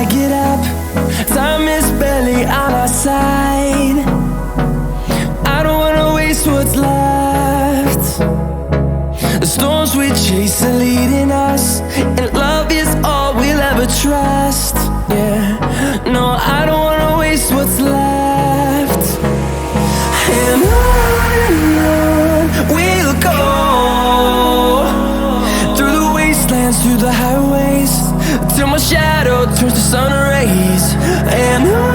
I get up, time is barely on our side. I don't wanna waste what's left. The storms we chase are leading us, and love is all we'll ever trust. Yeah, no, I don't wanna waste what's left. And on we'll go, through the wastelands, through the highways, till my shadow turns to sun rays. And on